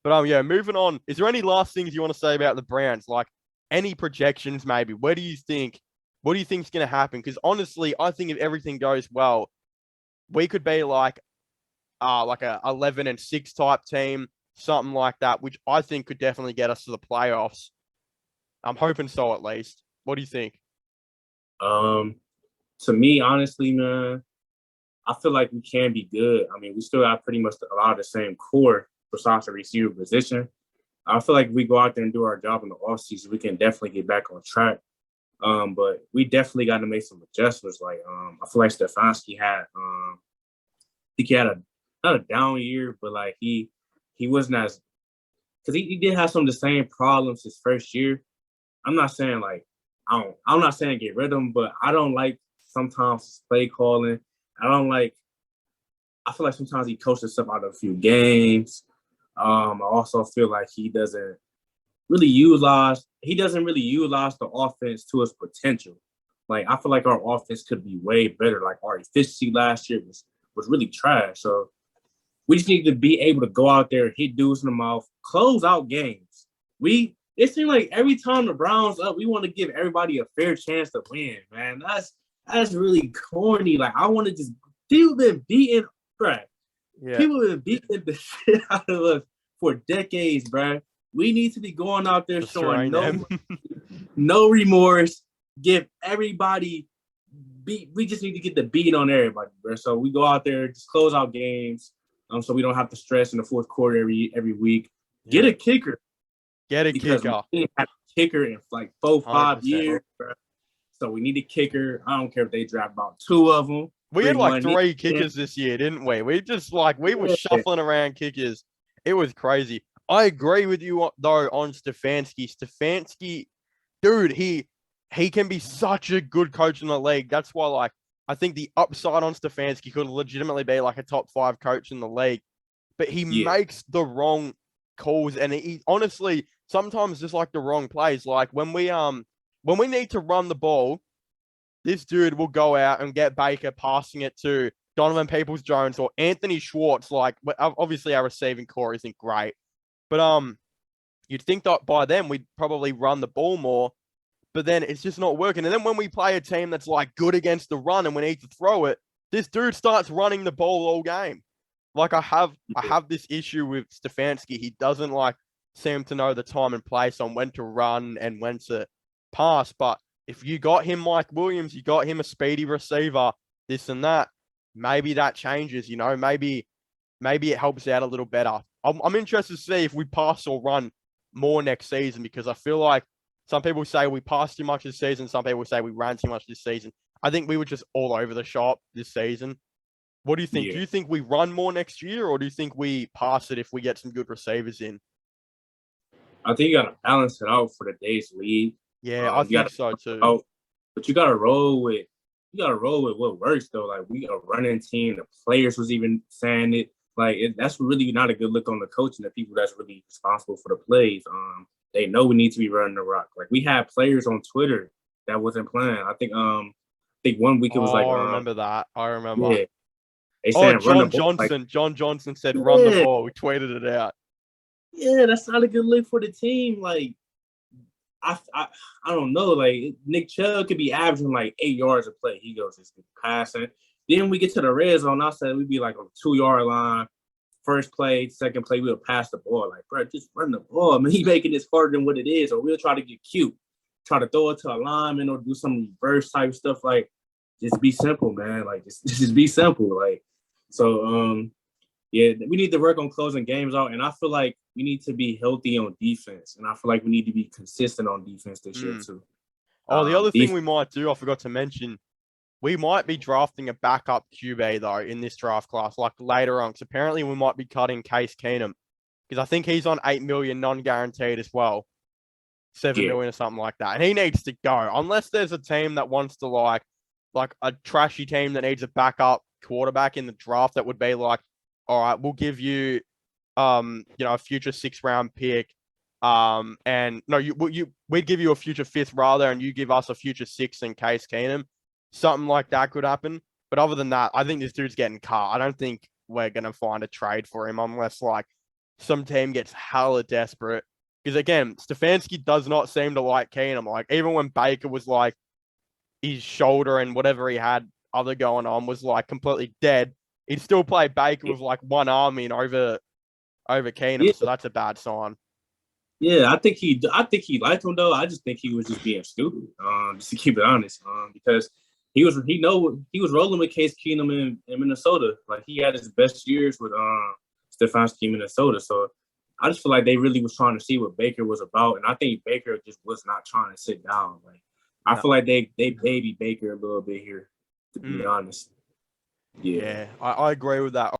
But yeah, moving on. Is there any last things you want to say about the Browns? Like any projections, maybe? Where do you think? What do you think is going to happen? Because honestly, I think if everything goes well, we could be like a 11-6 type team, something like that, which I think could definitely get us to the playoffs. I'm hoping so at least. What do you think? Um, to me, honestly, man, I feel like we can be good. I mean, we still have pretty much a lot of the same core besides the receiver position. I feel like if we go out there and do our job in the offseason, we can definitely get back on track. But we definitely got to make some adjustments. Like, I feel like Stefanski had, I think he had not a down year, but like he wasn't as because he did have some of the same problems his first year. I'm not saying like I'm not saying get rid of him, but I don't like sometimes his play calling. I don't like. I feel like sometimes he coaches stuff out of a few games. I also feel like he doesn't really utilize the offense to its potential. Like I feel like our offense could be way better. Like our efficiency last year was really trash. So we just need to be able to go out there, hit dudes in the mouth, close out games. It seems like every time the Browns up, we want to give everybody a fair chance to win, man. That's really corny. Like I want to just people been beating crap. Yeah, People have been beating the shit out of us for decades, bro. We need to be going out there showing destroying them. no remorse. Give everybody beat. We just need to get the beat on everybody, bro. So we go out there, just close out games, so we don't have to stress in the fourth quarter every week. Get a kicker Get a because kicker. we didn't have a kicker in like 4-5 100%. years, bro. So we need a kicker. I don't care if they draft about 2 of them. We had Bring like one in. 3 kickers this year, didn't we? We just like we were Yeah. shuffling around kickers. It was crazy. I agree with you though on Stefanski. Stefanski, dude, he can be such a good coach in the league. That's why like I think the upside on Stefanski could legitimately be like a top 5 coach in the league. But he Yeah. makes the wrong calls and he honestly sometimes just like the wrong plays. Like when we need to run the ball, this dude will go out and get Baker passing it to Donovan Peoples-Jones or Anthony Schwartz. Like, obviously, our receiving core isn't great, but you'd think that by then we'd probably run the ball more, but then it's just not working. And then when we play a team that's like good against the run and we need to throw it, this dude starts running the ball all game. Like I have this issue with Stefanski. He doesn't like seem to know the time and place on when to run and when to pass, but if you got him Mike Williams, you got him a speedy receiver, this and that, maybe that changes, you know, maybe it helps out a little better. I'm interested to see if we pass or run more next season because I feel like some people say we passed too much this season. Some people say we ran too much this season. I think we were just all over the shop this season. What do you think? Yeah. Do you think we run more next year or do you think we pass it if we get some good receivers in? I think you got to balance it out for the day's league. Yeah, I think so too. But you gotta roll with what works though. Like we a running team, the players was even saying it. Like that's really not a good look on the coach and the people that's really responsible for the plays. They know we need to be running the rock. Like we had players on Twitter that wasn't playing. I think 1 week it was like I remember that. I remember. yeah. They Oh, saying run the ball. Like, John Johnson said, "Run the yeah, ball." We tweeted it out. yeah, that's not a good look for the team. Like I don't know. Like Nick Chubb could be averaging like 8 yards a play. He goes just passing. Then we get to the red zone. I said we'd be like on the 2-yard line. First play, second play, we'll pass the ball. Like, bro, just run the ball. I mean, he making this harder than what it is. Or we'll try to get cute, try to throw it to a lineman or do some reverse type stuff. Like, just be simple, man. Like, just be simple. Like, so yeah, we need to work on closing games out. And I feel like we need to be healthy on defense. And I feel like we need to be consistent on defense this year, too. Oh, the other thing we might do, I forgot to mention, we might be drafting a backup QB, though, in this draft class, like later on. Because apparently we might be cutting Case Keenum. Because I think he's on 8 million non-guaranteed as well. 7 million or something like that. And he needs to go. Unless there's a team that wants to, like a trashy team that needs a backup quarterback in the draft that would be like, all right, we'll give you, a future 6th-round pick, and no, we'd give you a future 5th rather, and you give us a future 6th in Case Keenum. Something like that could happen. But other than that, I think this dude's getting cut. I don't think we're gonna find a trade for him unless like some team gets hella desperate. Because again, Stefanski does not seem to like Keenum. Like even when Baker was like his shoulder and whatever he had other going on was like completely dead, he'd still play Baker with like one arm in over Keenum. Yeah. So that's a bad sign. Yeah, I think he liked him though. I just think he was just being stupid. Just to keep it honest, because he was rolling with Case Keenum in Minnesota. Like he had his best years with Stefanski in Minnesota. So I just feel like they really was trying to see what Baker was about, and I think Baker just was not trying to sit down. Like I feel like they baby Baker a little bit here, to be honest. Yeah, I agree with that.